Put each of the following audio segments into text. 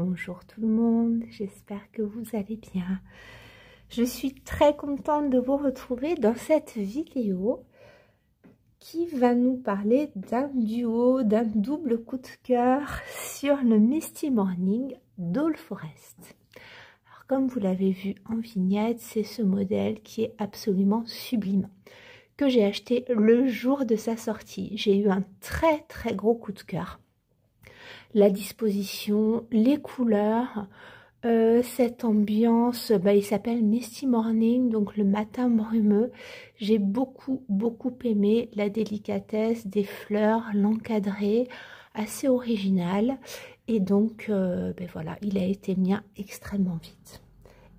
Bonjour tout le monde, j'espère que vous allez bien. Je suis très contente de vous retrouver dans cette vidéo qui va nous parler d'un duo, d'un double coup de cœur sur le Misty Morning d'All Forest. Alors, comme vous l'avez vu en vignette, c'est ce modèle qui est absolument sublime, que j'ai acheté le jour de sa sortie. J'ai eu un très gros coup de cœur. La disposition, les couleurs, cette ambiance, il s'appelle Misty Morning, donc le matin brumeux. J'ai beaucoup aimé la délicatesse des fleurs, l'encadré, assez original. Et donc, voilà, il a été mien extrêmement vite.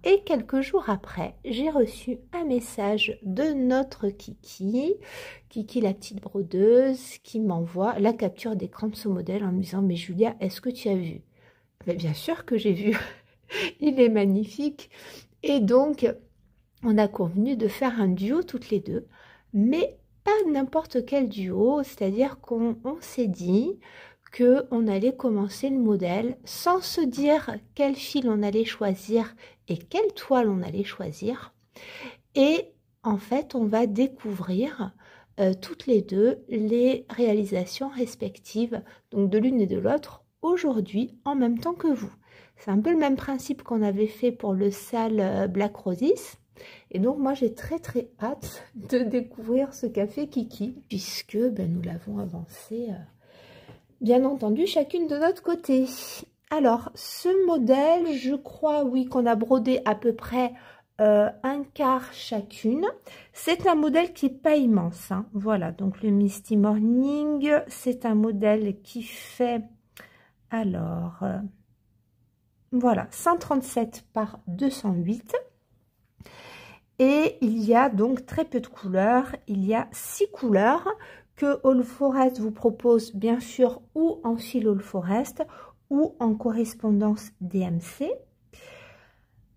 Et quelques jours après, j'ai reçu un message de notre Kiki la petite brodeuse, qui m'envoie la capture d'écran de ce modèle en me disant « Mais Julia, est-ce que tu as vu ?» Mais bien sûr que j'ai vu, il est magnifique. Et donc, on a convenu de faire un duo toutes les deux, mais pas n'importe quel duo, c'est-à-dire qu'on s'est dit qu'on allait commencer le modèle sans se dire quel fil on allait choisir et quelle toile on allait choisir. Et en fait, on va découvrir toutes les deux les réalisations respectives, donc de l'une et de l'autre, aujourd'hui en même temps que vous. C'est un peu le même principe qu'on avait fait pour le sale Black Roses. Et donc moi j'ai très hâte de découvrir ce qu'a fait Kiki, puisque nous l'avons avancé bien entendu chacune de notre côté. Alors ce modèle, je crois oui qu'on a brodé à peu près un quart chacune. C'est un modèle qui n'est pas immense, hein. Voilà, donc le Misty Morning, c'est un modèle qui fait, alors, voilà, 137 par 208. Et il y a donc très peu de couleurs, il y a 6 couleurs que All Forest vous propose bien sûr ou en fil All Forest ou en correspondance DMC.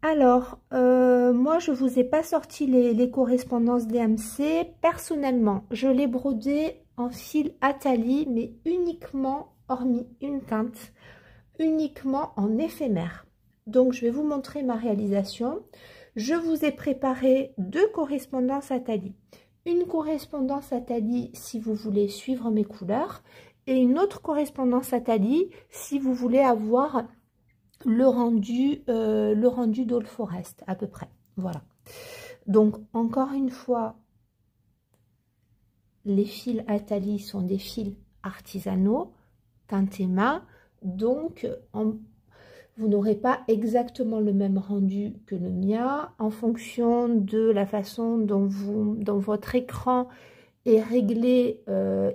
Alors, moi je vous ai pas sorti les correspondances DMC. Personnellement, je l'ai brodé en fil Atali, mais uniquement, hormis une teinte, uniquement en éphémère. Donc je vais vous montrer ma réalisation. Je vous ai préparé 2 correspondances Atali. Une correspondance Atali si vous voulez suivre mes couleurs et une autre correspondance Atali si vous voulez avoir le rendu d'All Forest à peu près. Voilà. Donc encore une fois, les fils Atali sont des fils artisanaux, teintés main, donc vous n'aurez pas exactement le même rendu que le mien en fonction de la façon dont votre écran est réglé.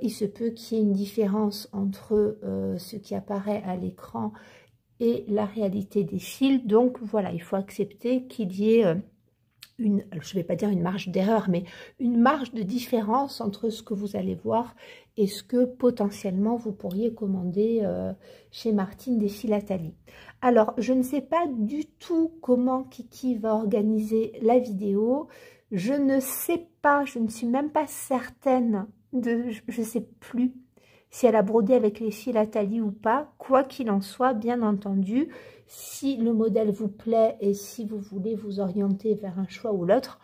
Il se peut qu'il y ait une différence entre ce qui apparaît à l'écran et la réalité des fils. Donc voilà, il faut accepter qu'il y ait je ne vais pas dire une marge d'erreur, mais une marge de différence entre ce que vous allez voir et ce que potentiellement vous pourriez commander chez Martine des fils Atali. Alors, je ne sais pas du tout comment Kiki va organiser la vidéo. Je ne sais pas, je ne suis même pas certaine je ne sais plus si elle a brodé avec les fils Atali ou pas. Quoi qu'il en soit, bien entendu, si le modèle vous plaît et si vous voulez vous orienter vers un choix ou l'autre,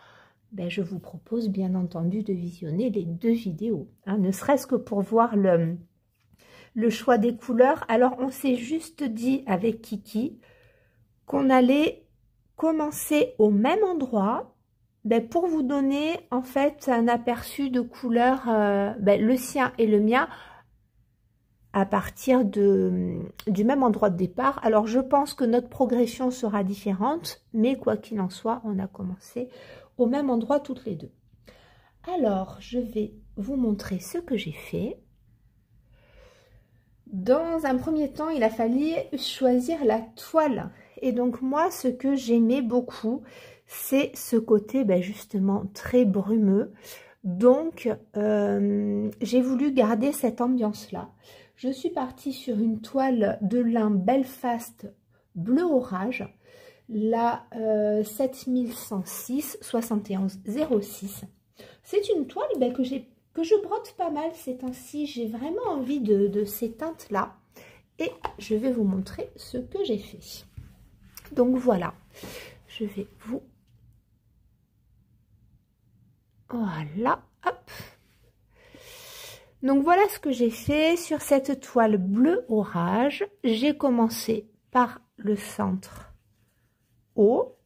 je vous propose bien entendu de visionner les 2 vidéos, hein, ne serait-ce que pour voir le choix des couleurs. Alors, on s'est juste dit avec Kiki qu'on allait commencer au même endroit pour vous donner en fait un aperçu de couleurs, le sien et le mien, à partir du même endroit de départ. Alors, je pense que notre progression sera différente, mais quoi qu'il en soit, on a commencé au même endroit toutes les deux. Alors, je vais vous montrer ce que j'ai fait. Dans un premier temps, il a fallu choisir la toile. Et donc, moi, ce que j'aimais beaucoup, c'est ce côté justement très brumeux. Donc, j'ai voulu garder cette ambiance-là. Je suis partie sur une toile de lin Belfast bleu orage, la 7106 71 06. C'est une toile que je brode pas mal ces temps-ci. J'ai vraiment envie de ces teintes-là. et je vais vous montrer ce que j'ai fait. Donc voilà, je vais vous... Voilà, hop. Donc voilà ce que j'ai fait sur cette toile bleu orage. J'ai commencé par le centre haut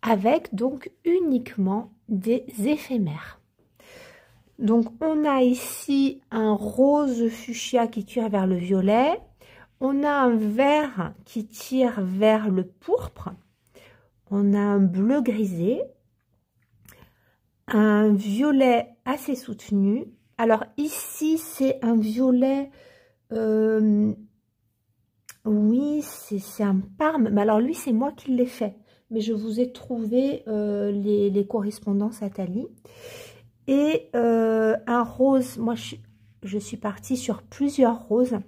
avec donc uniquement des éphémères. Donc on a ici un rose fuchsia qui tire vers le violet. On a un vert qui tire vers le pourpre. On a un bleu grisé. Un violet assez soutenu. Alors ici c'est un violet, oui c'est un Parme, mais alors lui c'est moi qui l'ai fait, mais je vous ai trouvé les correspondances à Thalie. Et un rose, moi je suis partie sur plusieurs roses,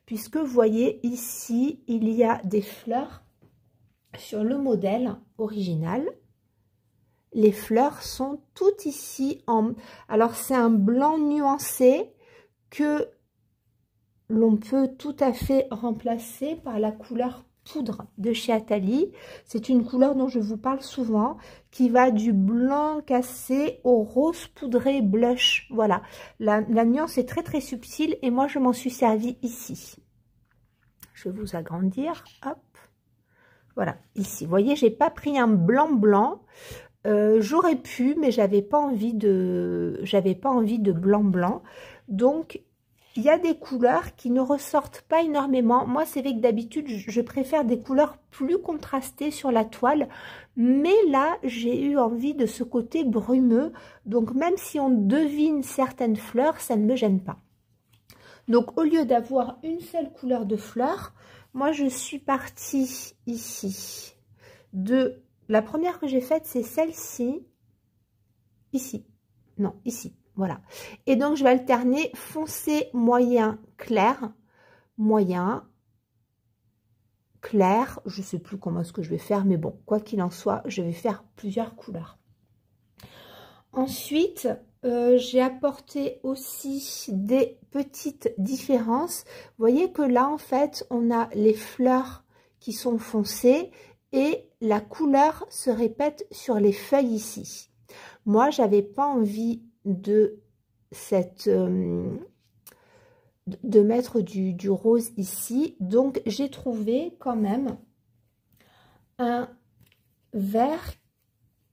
puisque vous voyez ici il y a des fleurs sur le modèle original. Les fleurs sont toutes ici en... Alors, c'est un blanc nuancé que l'on peut tout à fait remplacer par la couleur poudre de chez Atali. C'est une couleur dont je vous parle souvent, qui va du blanc cassé au rose poudré blush. Voilà, la nuance est très très subtile et moi je m'en suis servie ici. Je vais vous agrandir, hop. Voilà, ici, vous voyez, j'ai pas pris un blanc blanc. J'aurais pu, mais j'avais pas envie de blanc. Donc, il y a des couleurs qui ne ressortent pas énormément. Moi, c'est vrai que d'habitude, je préfère des couleurs plus contrastées sur la toile. Mais là, j'ai eu envie de ce côté brumeux. Donc, même si on devine certaines fleurs, ça ne me gêne pas. Donc, au lieu d'avoir une seule couleur de fleurs, moi, je suis partie ici de... La première que j'ai faite, c'est celle-ci, ici, non, ici, voilà. Et donc, je vais alterner foncé, moyen, clair, moyen, clair. Je ne sais plus comment est-ce que je vais faire, mais bon, quoi qu'il en soit, je vais faire plusieurs couleurs. Ensuite, j'ai apporté aussi des petites différences. Vous voyez que là, en fait, on a les fleurs qui sont foncées et la couleur se répète sur les feuilles ici. Moi, j'avais pas envie de mettre du rose ici, donc j'ai trouvé quand même un vert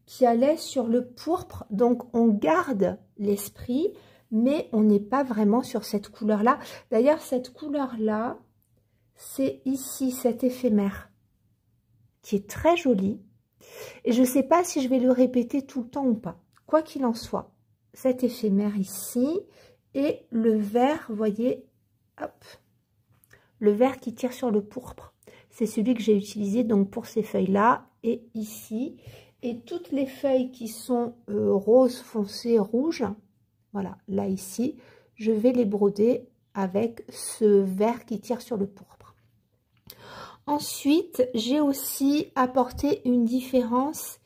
qui allait sur le pourpre. Donc on garde l'esprit, mais on n'est pas vraiment sur cette couleur là. D'ailleurs, cette couleur là, c'est ici cet éphémère qui est très joli, et je ne sais pas si je vais le répéter tout le temps ou pas. Quoi qu'il en soit, cet éphémère ici et le vert, vous voyez, hop, le vert qui tire sur le pourpre, c'est celui que j'ai utilisé donc pour ces feuilles là et ici, et toutes les feuilles qui sont rose foncé rouge, voilà, là ici, je vais les broder avec ce vert qui tire sur le pourpre. Ensuite, j'ai aussi apporté une différence.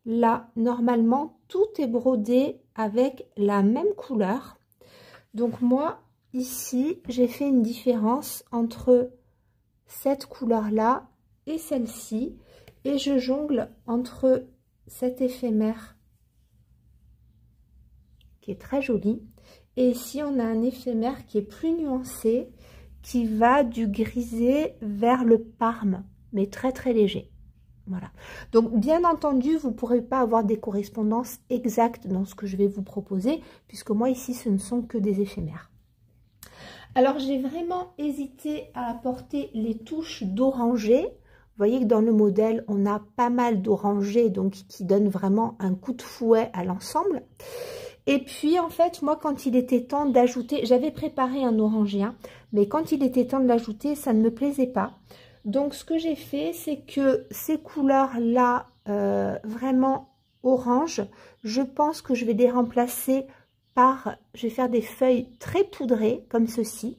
Là, normalement, tout est brodé avec la même couleur. Donc moi, ici, j'ai fait une différence entre cette couleur-là et celle-ci. Et je jongle entre cet éphémère qui est très joli. Et ici, on a un éphémère qui est plus nuancé, qui va du grisé vers le Parme, mais très très léger. Voilà. Donc, bien entendu, vous ne pourrez pas avoir des correspondances exactes dans ce que je vais vous proposer, puisque moi, ici, ce ne sont que des éphémères. Alors, j'ai vraiment hésité à apporter les touches d'orangé. Vous voyez que dans le modèle, on a pas mal d'orangé, donc qui donne vraiment un coup de fouet à l'ensemble. Et puis, en fait, moi, quand il était temps d'ajouter, j'avais préparé un orangien, mais quand il était temps de l'ajouter, ça ne me plaisait pas. Donc, ce que j'ai fait, c'est que ces couleurs-là, vraiment orange, je pense que je vais les remplacer par, je vais faire des feuilles très poudrées, comme ceci.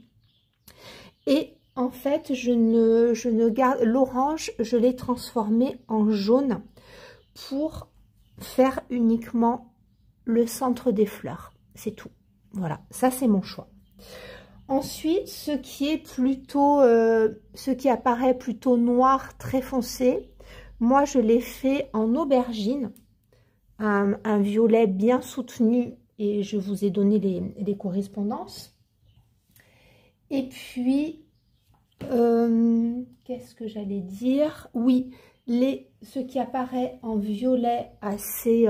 Et en fait, je ne garde l'orange, je l'ai transformé en jaune pour faire uniquement le centre des fleurs, c'est tout. Voilà, ça c'est mon choix. Ensuite, ce qui est plutôt, ce qui apparaît plutôt noir, très foncé, moi je l'ai fait en aubergine, un violet bien soutenu et je vous ai donné les correspondances. Et puis, qu'est-ce que j'allais dire? Oui, ce qui apparaît en violet assez,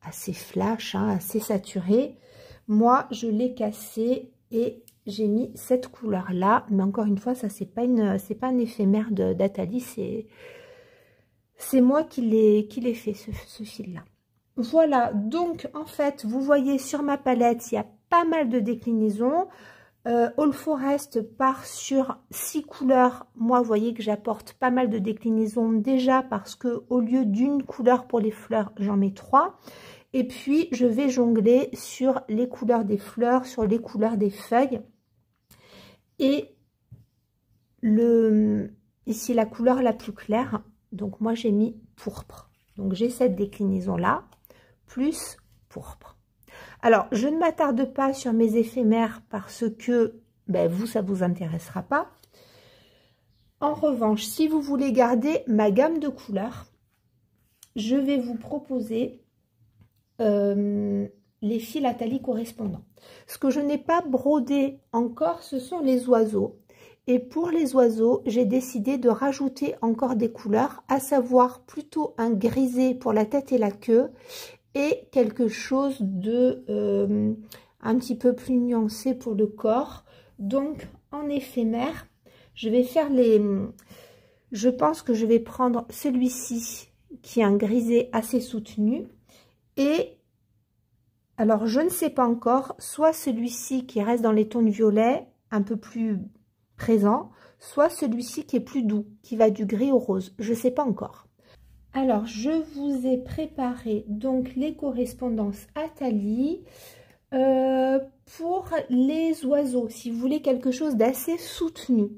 assez flash, hein, assez saturé. Moi, je l'ai cassé et j'ai mis cette couleur-là. Mais encore une fois, ça, c'est pas un éphémère d'Atali, c'est moi qui l'ai fait, ce fil-là. Voilà, donc en fait, vous voyez sur ma palette, il y a pas mal de déclinaisons. All Forest part sur 6 couleurs. Moi, vous voyez que j'apporte pas mal de déclinaisons déjà parce que au lieu d'une couleur pour les fleurs, j'en mets 3. Et puis, je vais jongler sur les couleurs des fleurs, sur les couleurs des feuilles. Et ici, la couleur la plus claire, donc moi, j'ai mis pourpre. Donc, j'ai cette déclinaison-là, plus pourpre. Alors, je ne m'attarde pas sur mes éphémères parce que, ben, vous, ça ne vous intéressera pas. En revanche, si vous voulez garder ma gamme de couleurs, je vais vous proposer les fils Atali correspondants. Ce que je n'ai pas brodé encore, ce sont les oiseaux. Et pour les oiseaux, j'ai décidé de rajouter encore des couleurs, à savoir plutôt un grisé pour la tête et la queue et quelque chose de un petit peu plus nuancé pour le corps. Donc en éphémère, je vais faire je pense que je vais prendre celui-ci qui est un grisé assez soutenu. Et alors, je ne sais pas encore, soit celui-ci qui reste dans les tons de violet, un peu plus présent, soit celui-ci qui est plus doux, qui va du gris au rose. Je ne sais pas encore. Alors, je vous ai préparé donc les correspondances Atali pour les oiseaux. Si vous voulez quelque chose d'assez soutenu,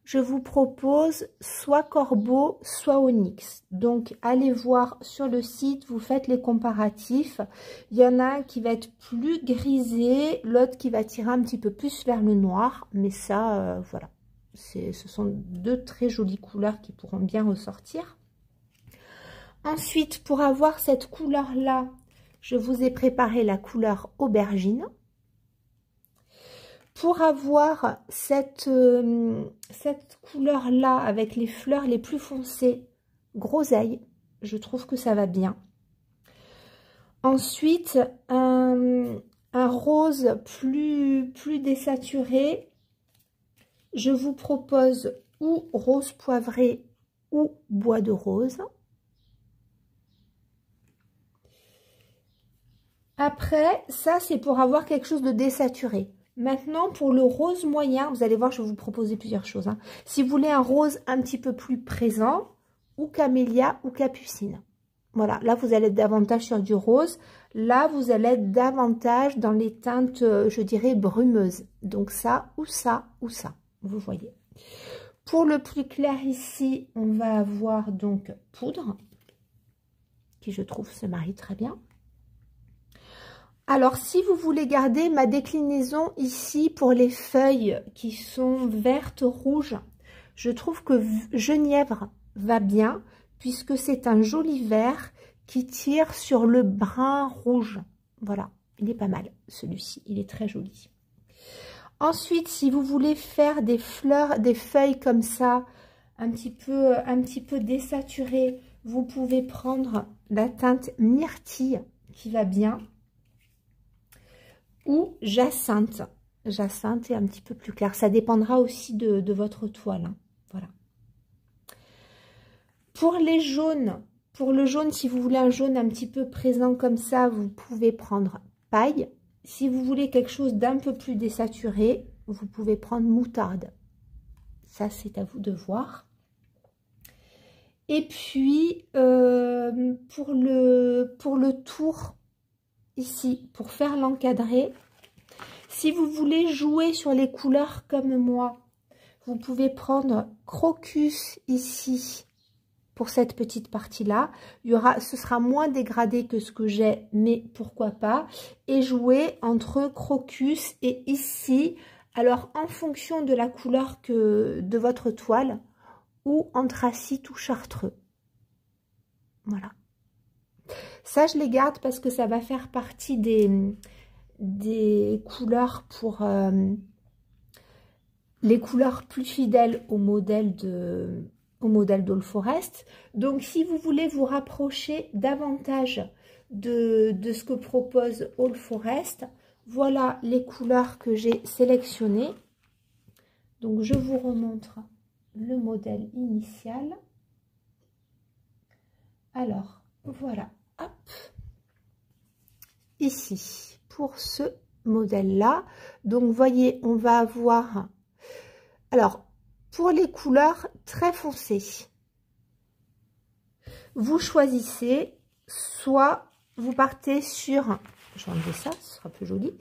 je vous propose soit corbeau, soit onyx. Donc, allez voir sur le site, vous faites les comparatifs. Il y en a un qui va être plus grisé, l'autre qui va tirer un petit peu plus vers le noir. Mais ça, voilà, ce sont deux très jolies couleurs qui pourront bien ressortir. Ensuite, pour avoir cette couleur-là, je vous ai préparé la couleur aubergine. Pour avoir cette couleur-là avec les fleurs les plus foncées, groseille, je trouve que ça va bien. Ensuite, un rose plus désaturé, je vous propose ou rose poivré ou bois de rose. Après, ça c'est pour avoir quelque chose de désaturé. Maintenant, pour le rose moyen, vous allez voir, je vais vous proposer plusieurs choses. Hein. Si vous voulez un rose un petit peu plus présent, ou camélia ou capucine. Voilà, là, vous allez être davantage sur du rose. Là, vous allez être davantage dans les teintes, je dirais, brumeuses. Donc ça, ou ça, ou ça. Vous voyez. Pour le plus clair ici, on va avoir donc poudre, qui, je trouve, se marie très bien. Alors, si vous voulez garder ma déclinaison ici pour les feuilles qui sont vertes, rouges, je trouve que genièvre va bien puisque c'est un joli vert qui tire sur le brun rouge. Voilà, il est pas mal celui-ci, il est très joli. Ensuite, si vous voulez faire des fleurs, des feuilles comme ça, un petit peu désaturées, vous pouvez prendre la teinte myrtille qui va bien. Ou jacinthe. Jacinthe est un petit peu plus clair. Ça dépendra aussi de votre toile. Hein. Voilà. Pour les jaunes, pour le jaune, si vous voulez un jaune un petit peu présent comme ça, vous pouvez prendre paille. Si vous voulez quelque chose d'un peu plus désaturé, vous pouvez prendre moutarde. Ça, c'est à vous de voir. Et puis, pour le tour, ici, pour faire l'encadré, si vous voulez jouer sur les couleurs comme moi, vous pouvez prendre crocus ici pour cette petite partie-là. Ce sera moins dégradé que ce que j'ai, mais pourquoi pas. Et jouer entre crocus et ici, alors en fonction de la couleur de votre toile, ou anthracite ou chartreux. Voilà. Ça, je les garde parce que ça va faire partie des couleurs pour les couleurs plus fidèles au modèle d'All Forest. Donc, si vous voulez vous rapprocher davantage de ce que propose All Forest, voilà les couleurs que j'ai sélectionnées. Donc, je vous remontre le modèle initial. Alors, voilà. Hop. Ici, pour ce modèle-là. Donc, vous voyez, on va avoir... Alors, pour les couleurs très foncées, vous choisissez, soit vous partez sur... Je vais enlever ça, ce sera plus joli.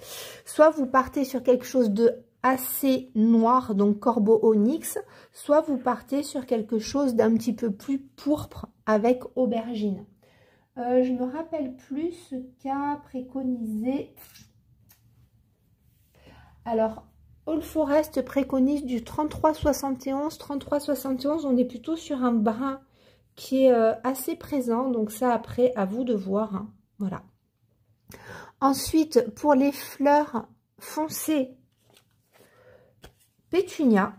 Soit vous partez sur quelque chose de assez noir, donc corbeau onyx, soit vous partez sur quelque chose d'un petit peu plus pourpre avec aubergine. Je me rappelle plus ce qu'a préconisé. Alors, All Forest préconise du 33-71. 33-71, on est plutôt sur un brun qui est assez présent. Donc ça, après, à vous de voir. Hein. Voilà. Ensuite, pour les fleurs foncées, Pétunia,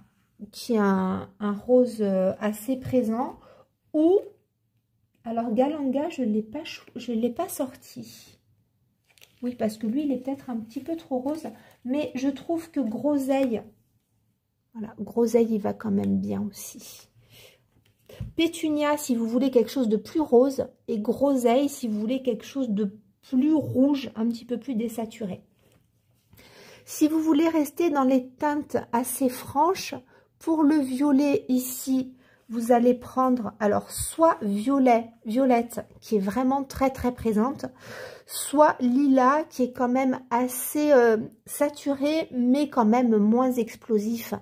qui est un rose assez présent, ou... Alors, Galanga, je ne l'ai pas sorti. Oui, parce que lui, il est peut-être un petit peu trop rose. Mais je trouve que Groseille, voilà, Groseille, il va quand même bien aussi. Pétunia, si vous voulez quelque chose de plus rose. Et Groseille, si vous voulez quelque chose de plus rouge, un petit peu plus désaturé. Si vous voulez rester dans les teintes assez franches, pour le violet ici... Vous allez prendre, alors, soit violette, qui est vraiment très, très présente, soit lilas, qui est quand même assez saturé, mais quand même moins explosif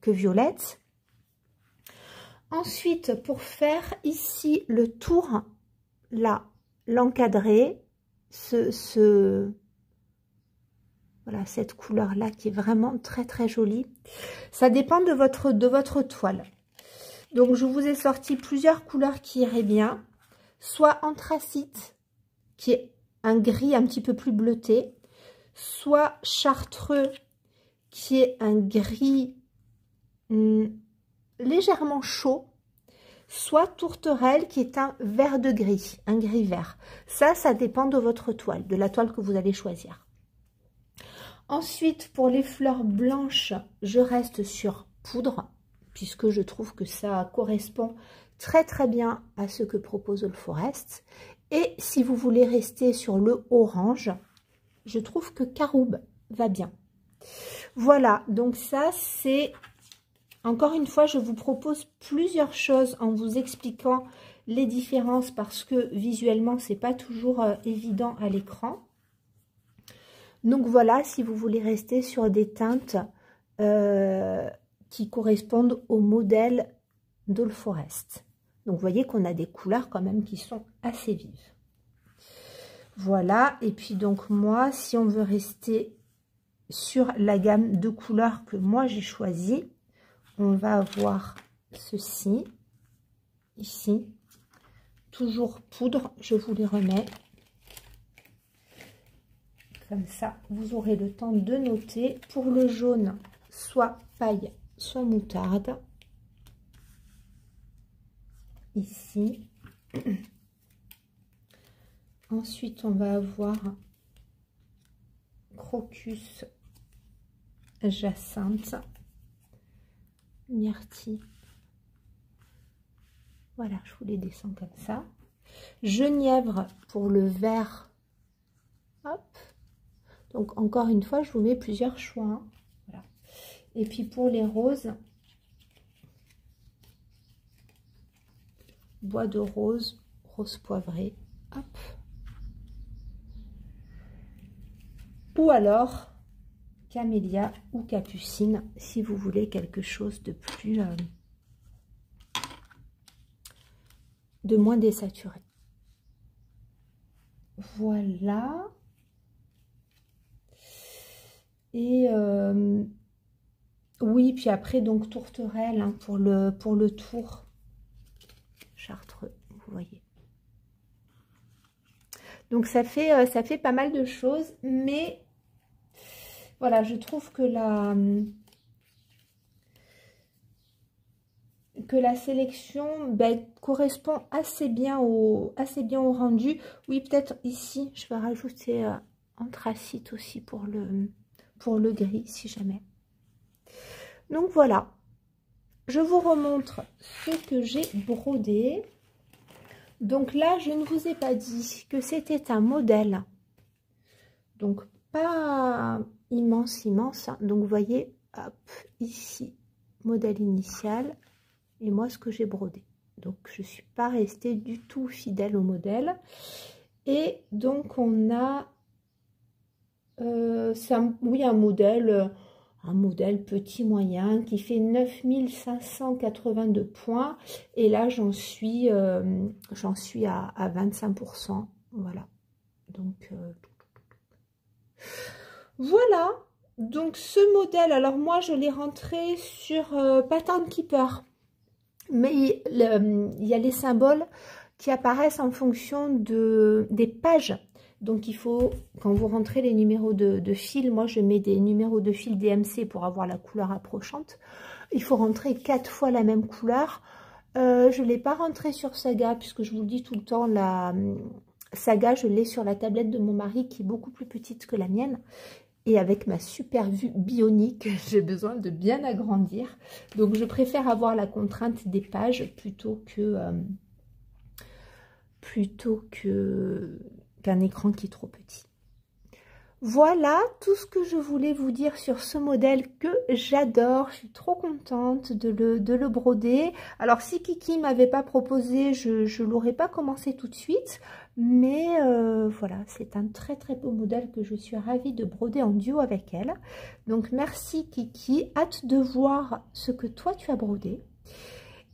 que violette. Ensuite, pour faire ici le tour, là, l'encadré, voilà, cette couleur-là qui est vraiment très, très jolie. Ça dépend de votre toile. Donc, je vous ai sorti plusieurs couleurs qui iraient bien. Soit anthracite, qui est un gris un petit peu plus bleuté. Soit chartreux, qui est un gris légèrement chaud. Soit tourterelle, qui est un vert de gris, un gris vert. Ça dépend de votre toile, de la toile que vous allez choisir. Ensuite, pour les fleurs blanches, je reste sur poudre, puisque je trouve que ça correspond très très bien à ce que propose All Forest. Et si vous voulez rester sur le orange, je trouve que Caroube va bien. Voilà, donc ça c'est... Encore une fois, je vous propose plusieurs choses en vous expliquant les différences parce que visuellement, c'est pas toujours évident à l'écran. Donc voilà, si vous voulez rester sur des teintes... qui correspondent au modèle d'All Forest. Donc, vous voyez qu'on a des couleurs quand même qui sont assez vives. Voilà. Et puis, donc, moi, si on veut rester sur la gamme de couleurs que moi, j'ai choisie, on va avoir ceci, ici. Toujours poudre, je vous les remets. Comme ça, vous aurez le temps de noter. Pour le jaune, soit paille, soit moutarde. Ici. Ensuite, on va avoir crocus, jacinthe, myrtille. Voilà, je vous les descends comme ça. Genièvre pour le vert. Hop. Donc, encore une fois, je vous mets plusieurs choix. Hein. Voilà. Et puis, pour les roses, bois de rose, rose poivrée. Hop. Ou alors, camélia ou capucine, si vous voulez quelque chose de plus moins désaturer. Voilà. Et oui, puis après, donc tourterelle hein, pour le tour chartreux, vous voyez. Donc ça fait pas mal de choses, mais voilà, je trouve que la sélection correspond assez bien au rendu. Oui, peut-être ici, je vais rajouter anthracite aussi pour le gris, si jamais. Donc voilà, je vous remontre ce que j'ai brodé. Donc là, je ne vous ai pas dit que c'était un modèle. Donc pas immense, hein. Donc vous voyez, hop, ici, modèle initial. Et moi, ce que j'ai brodé. Donc, je ne suis pas restée du tout fidèle au modèle. Et donc, on a un modèle petit moyen qui fait 9582 points. Et là, j'en suis à 25%. Voilà. Donc, voilà. Donc, ce modèle, alors moi, je l'ai rentré sur Pattern Keeper. Mais il y a les symboles qui apparaissent en fonction des pages. Donc, il faut, quand vous rentrez les numéros de fil, moi je mets des numéros de fil DMC pour avoir la couleur approchante. Il faut rentrer 4 fois la même couleur. Je ne l'ai pas rentré sur Saga, puisque je vous le dis tout le temps, la Saga, je l'ai sur la tablette de mon mari qui est beaucoup plus petite que la mienne. Et avec ma super vue bionique, j'ai besoin de bien agrandir. Donc, je préfère avoir la contrainte des pages plutôt qu'un écran qui est trop petit. Voilà tout ce que je voulais vous dire sur ce modèle que j'adore. Je suis trop contente de le broder. Alors, si Kiki ne m'avait pas proposé, je ne l'aurais pas commencé tout de suite. Mais voilà, c'est un très très beau modèle que je suis ravie de broder en duo avec elle. Donc, merci Kiki. Hâte de voir ce que toi tu as brodé.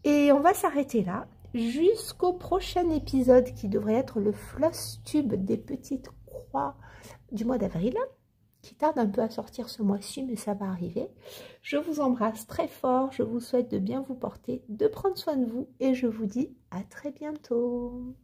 Et on va s'arrêter là jusqu'au prochain épisode qui devrait être le floss tube des petites croix du mois d'avril, qui tarde un peu à sortir ce mois-ci, mais ça va arriver. Je vous embrasse très fort, je vous souhaite de bien vous porter, de prendre soin de vous, et je vous dis à très bientôt.